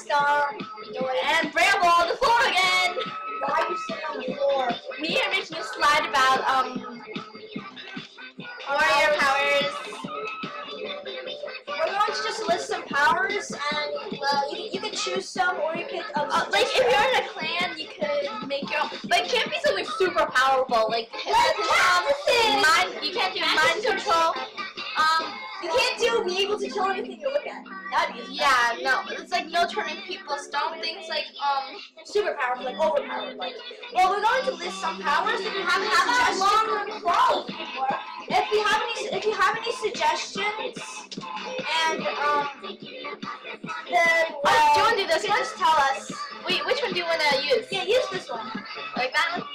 Star. And Bramble on the floor again. Why are you sitting on the floor? Me are making a slide about warrior powers. We're going to just list some powers, and well, you can choose some, or you could Like if you're in a clan, you could make your own. But it can't be something super powerful, like cactuses! You can't do mind control. You can't be able to kill anything you look at. That'd be Yeah, no, it's like no turning people stone things like super powerful, like overpowered. Like, well, we're going to list some powers. If you have any suggestions, long claws. if you have any suggestions, and then do you want to do this one? just tell us. Wait, which one do you want to use? Yeah, use this one. Like that one?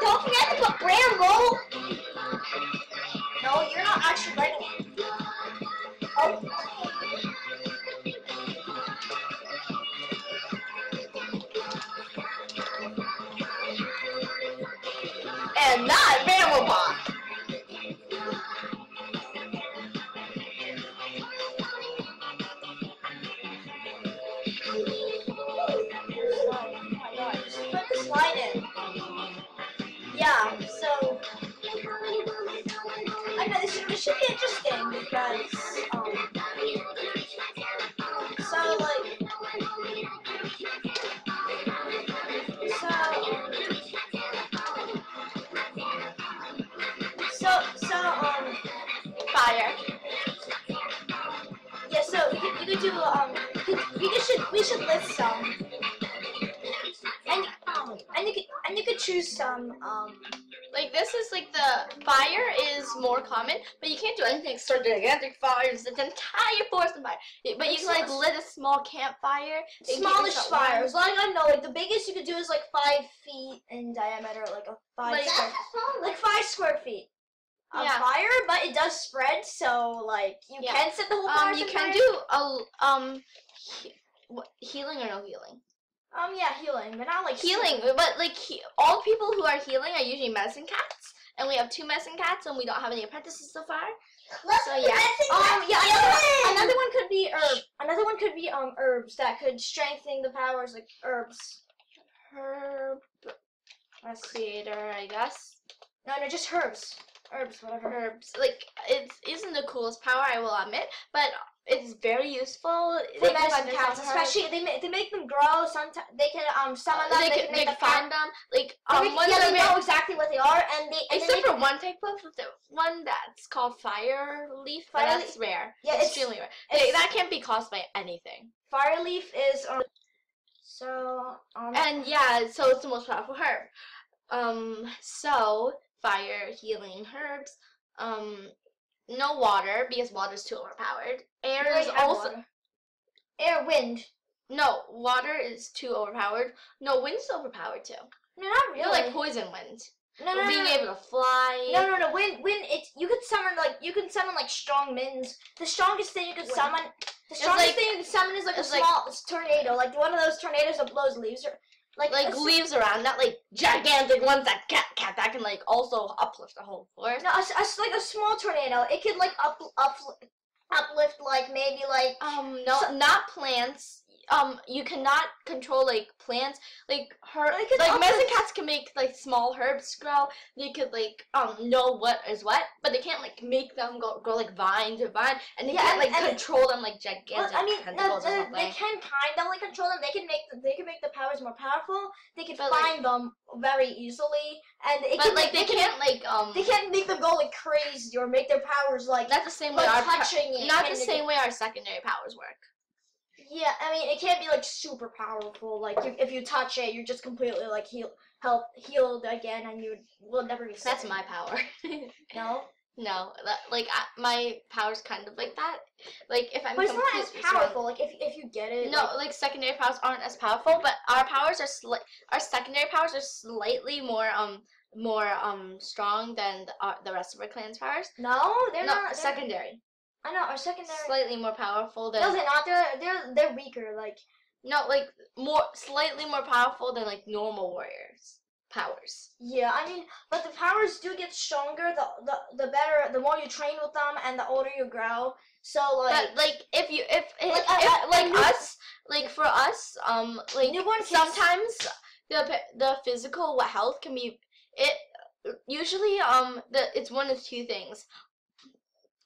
Don't forget to put Bramble. No, you're not actually writing it. Oh. And not Bramblebot. Put the slide in. Yeah, so I know this should be interesting because Fire. Yeah, so you could do we should list some. And you could choose some Like this is like the fire is more common, but you can't do anything extra gigantic fires. It's an entire forest of fire. But you can like lit a small campfire. smallish fires. Like I know, like the biggest you could do is like 5 feet in diameter, like a 5 square feet of fire. But it does spread, so like you can set the whole fire. You can do a healing or no healing. Yeah, healing, but not like healing. But like all people who are healing are usually medicine cats, and we have 2 medicine cats, and we don't have any apprentices so far. So yeah. Another one could be herb. Another one could be herbs that could strengthen the powers, like herbs. Herb creator, I guess. No, just herbs. Herbs, whatever. Herbs. Like it isn't the coolest power, I will admit, but it's very useful. For medicine cats, especially they make them grow. Sometimes they can summon them. They can find them. Like they know exactly what they are, and they except for one type of one that's called fire leaf. But that's rare. Yeah, it's extremely rare. That can't be caused by anything. Fire leaf is and yeah, so it's the most powerful herb. So fire healing herbs. No water, because water's too overpowered. Air is also... Water. Air, wind. No, water is too overpowered. No, wind's overpowered too. No, not really. You're like poison wind. No, being able to fly. No. Wind. You could summon like strong winds. The strongest thing you could summon. The strongest thing you can summon is like a small tornado, like one of those tornadoes that blows leaves. Like leaves around, not like gigantic ones that can like also uplift the whole forest. No, like a small tornado. It could like uplift like maybe like not plants. You cannot control like plants. Like medicine cats can make like small herbs grow. They could like know what is what, but they can't like make them grow like vine to vine, and they can't like control them like gigantic tentacles or something. They can kind of like control them. They can make the powers more powerful. They can find them very easily, and they can't make them go like crazy or make their powers like not the same way same way our secondary powers work. Yeah, I mean, it can't be like super powerful. Like if you touch it, you're just completely like healed again, and you will never be sick. That's my power. No, my power's kind of like that. Like if I'm. But it's not as powerful. Like if you get it. No, like secondary powers aren't as powerful, but our powers are our secondary powers are slightly more strong than the rest of our clan's powers. No, they're not secondary. I know, our secondary slightly more powerful than. No, they're not. They're weaker. Like no, like slightly more powerful than like normal warriors. powers. Yeah, I mean, but the powers do get stronger the better, the more you train with them, and the older you grow. So but for us, like newborn sometimes the physical health can be usually it's one of two things.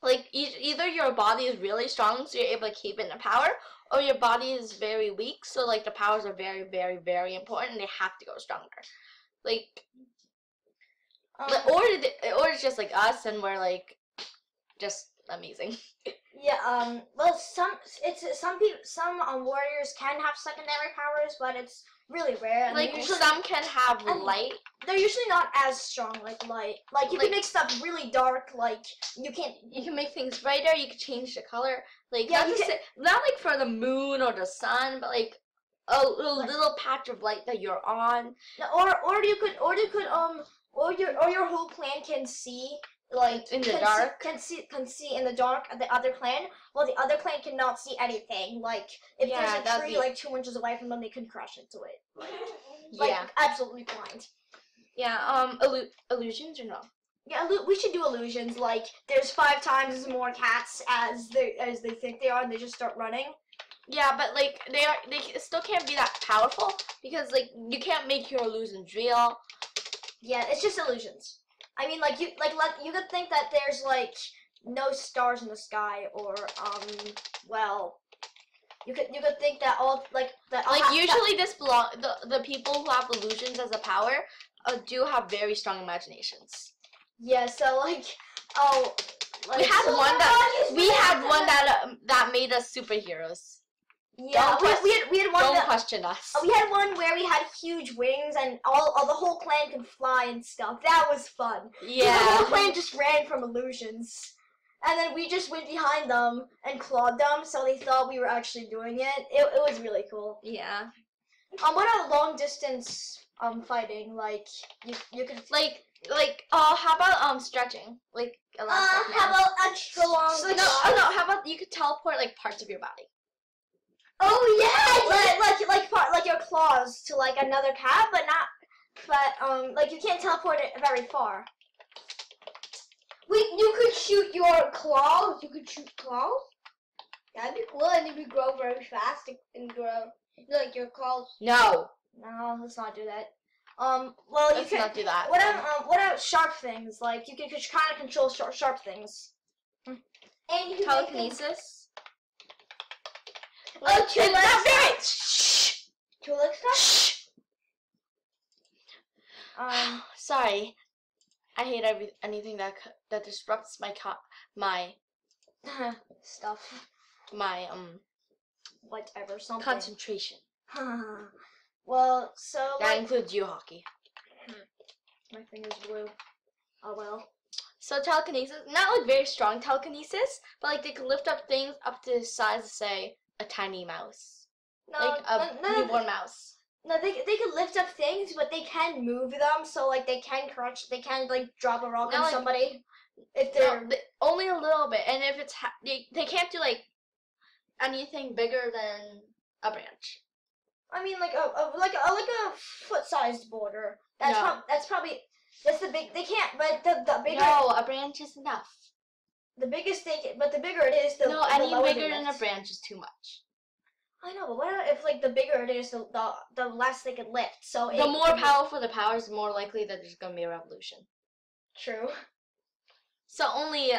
Like either your body is really strong, so you're able to keep it in power, or your body is very weak, so like the powers are very, very, very important, and they have to go stronger. Like, or it's just like us, and we're like just amazing. Yeah. Well, some warriors can have secondary powers, but it's really rare. And like some can have light. They're usually not as strong. Like light. Like you can make stuff really dark. Like you can make things brighter. You can change the color. Like yeah, not like for the moon or the sun, but like a little patch of light that you're on. Or your whole clan can see. Like in the dark, can see in the dark the other clan. Well, the other clan cannot see anything. Like if there's a tree like 2 inches away from them, they can crash into it. Like absolutely blind. Yeah. Illusions or no? Yeah, we should do illusions. Like there's 5 times as more cats as they think they are, and they just start running. Yeah, but like they still can't be that powerful because like you can't make your illusions real. Yeah, it's just illusions. I mean, like you could think that there's like no stars in the sky, or well, you could think that all like that. Like usually the people who have illusions as a power do have very strong imaginations. Yeah, so like we had one that made us superheroes. Yeah, we had one. Don't question us. We had one where we had huge wings and all the whole clan could fly and stuff. That was fun. Yeah. The whole clan just ran from illusions, and then we just went behind them and clawed them, so they thought we were actually doing it. It was really cool. Yeah. What about long distance fighting? Like you could how about stretching? Like how about extra long? No. How about you could teleport like parts of your body? Oh yeah, like your claws to like another cat, but like you can't teleport it very far. You could shoot your claws. You could shoot claws. That'd be cool, and it would grow very fast and grow like your claws. No, let's not do that. Well, you can not do that. What about sharp things? Like you can kind of control sharp things. And you can telekinesis. Like, shh. Shh. Sorry. I hate anything that disrupts my stuff. My whatever, something. Concentration. Well, so that includes you, Hockey. My finger's blue. Oh well. So telekinesis, not like very strong telekinesis, but like they can lift up things up to the size of, say, a tiny mouse. Like a newborn mouse. No, they can lift up things, but they can move them. So like they can like drop a rock on somebody. If they're only a little bit, and if it's they can't do like anything bigger than a branch. I mean, like a foot-sized border. That's probably the big. They can't, but the bigger. No, a branch is enough. The biggest thing, but the bigger it is, the any bigger than a branch is too much. I know, but what if like the bigger it is, the less they can lift? So the more powerful the powers, the more likely that there's gonna be a revolution. True. So only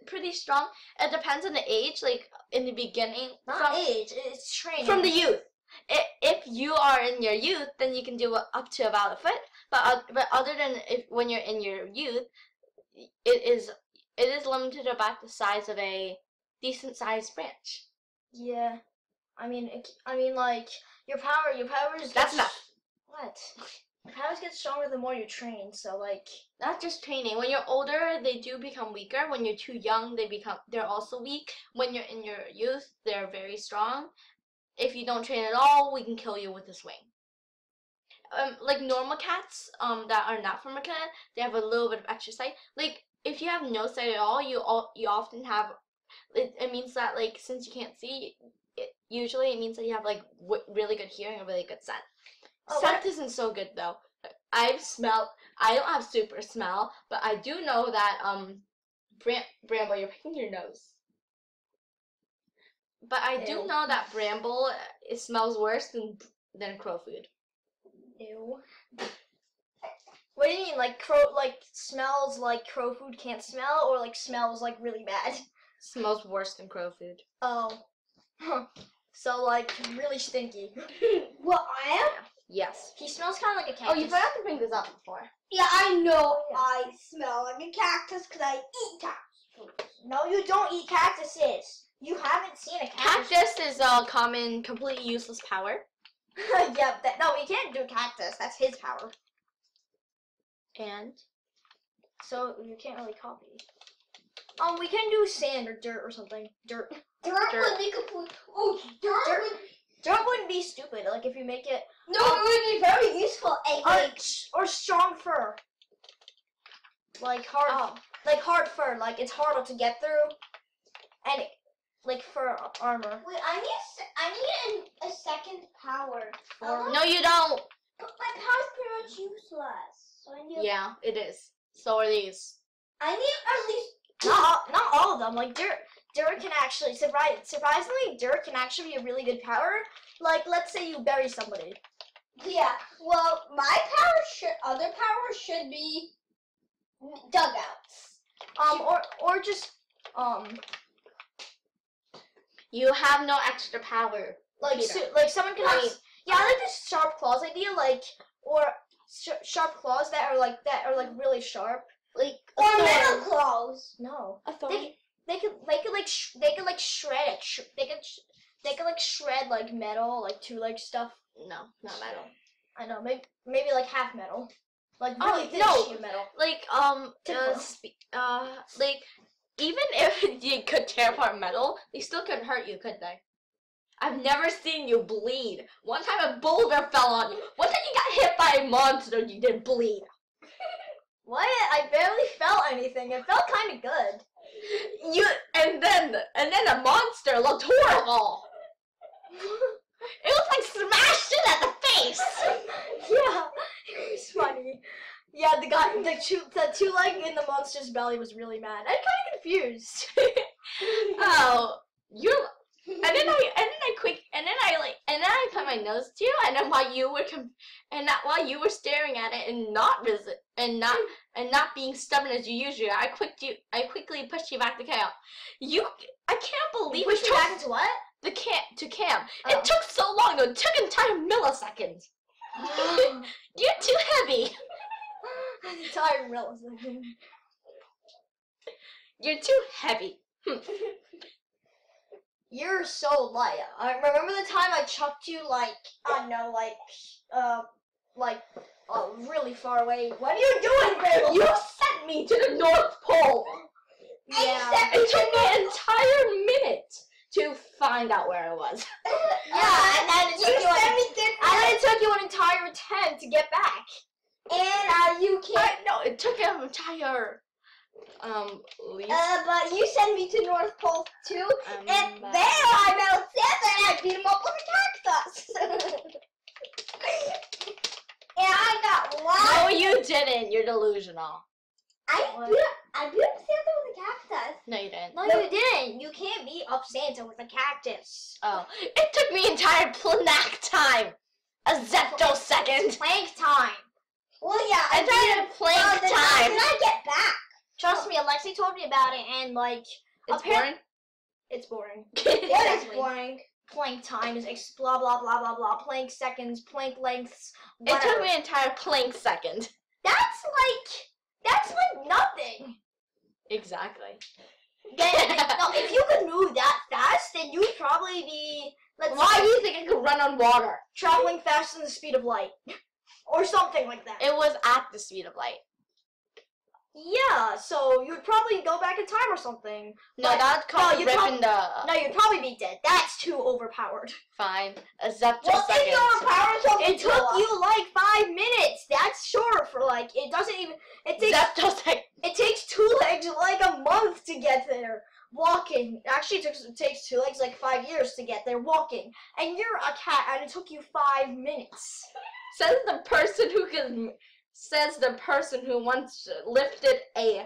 pretty strong. It depends on the age. Like in the beginning, age, it's training from the youth. If you are in your youth, then you can do up to about a foot. But other than when you're in your youth, it is limited about the size of a decent sized branch. Yeah, I mean, like your powers. That's enough. What? Your powers get stronger the more you train. So like, not just training. When you're older, they do become weaker. When you're too young, they're also weak. When you're in your youth, they're very strong. If you don't train at all, we can kill you with a swing. Like normal cats, that are not from a clan, they have a little bit of extra sight. Like if you have no sight at all, you often have. It means that like since you can't see, usually it means that you have like really good hearing and really good scent. Scent isn't so good though. I don't have super smell, but I do know that Bramble, you're picking your nose. But I do know that Bramble, it smells worse than crow food. Ew. What do you mean, like smells like crow food can't smell, or like smells like really bad? Smells worse than crow food. Oh. So like really stinky. What, I am? Yes. He smells kind of like a cactus. Oh, you forgot to bring this up before. Yeah, I know I smell like a cactus because I eat cactus. No, you don't eat cactuses. You haven't seen a cactus. Cactus is a common, completely useless power. Yep. No, we can't do cactus. That's his power. And? So you can't really copy. We can do sand or dirt or something. Dirt. Dirt would be complete. Oh, Dirt wouldn't be stupid. Like if you make it. No, it would be very useful. Or strong fur. Like hard fur. Like it's harder to get through. And like fur armor. Wait, I need a second power. No, you don't. But my power's pretty much useless. So I need. Yeah, it is. So are these. I need at least. Not all of them. Like dirt can actually surprisingly dirt can actually be a really good power. Like let's say you bury somebody. Yeah. Well, my other power should be dugouts. Or just You have no extra power. Like someone can have. Yeah, I like this sharp claws idea. Like or sharp claws that are like really sharp. Like or metal claws. No. A thorn. They could shred it. They could like shred like metal, like two-leg stuff. No, not metal. I know, maybe like half metal. Like really thin sheet of metal. Like like even if you could tear apart metal, they still couldn't hurt you, could they? I've never seen you bleed. One time a boulder fell on you. One time you got hit by a monster and you didn't bleed. What? I barely felt anything. It felt kind of good. And then a monster looked horrible. It was like smashed in at the face. Yeah, it was funny. Yeah, the two leg in the monster's belly was really mad. I'm kind of confused. Oh, and then I put my nose to you, and then while you were staring at it and not being stubborn as you usually are, I quickly pushed you back to Cam. I can't believe pushed me back into what? To Cam. Oh. It took so long though. It took entire milliseconds. You're too heavy. Entire millisecond. You're too heavy. You're so light. I remember the time I chucked you really far away. What are you doing, Grable? You sent me to the North Pole. Yeah. It took me an entire minute to find out where I was. Yeah, and then it took you an entire 10 to get back. And you can't. No, it took an entire least. But you sent me to North Pole too, and there I met Santa and I beat him up with a cactus. And I got one. No, you didn't. You're delusional. I beat up Santa with a cactus. No, you didn't. No, you didn't. You can't beat up Santa with a cactus. Oh, it took me entire planak time. A zeptosecond. Plank time. Well, yeah, entire plank time. Did I get back? Trust me, Alexi told me about it, and like, it's boring. It's boring. What is boring? Plank time is blah blah blah blah blah. Plank seconds, plank lengths. Whatever. It took me an entire plank second. That's like nothing. Exactly. No, if you could move that fast, then you'd probably be. Why do you think I could run on water? Traveling faster than the speed of light, or something like that. It was at the speed of light. Yeah, so you'd probably go back in time or something. No, that's called ripping the... No, you'd probably be dead. That's too overpowered. Fine. A zeptosecond. Well, it's overpowered. It took you like 5 minutes. That's short for like, it doesn't even... Zeptosecond. It takes 2 legs like a month to get there. Walking. Actually, it takes 2 legs like 5 years to get there walking. And you're a cat and it took you 5 minutes. Says the person who can says the person who once lifted a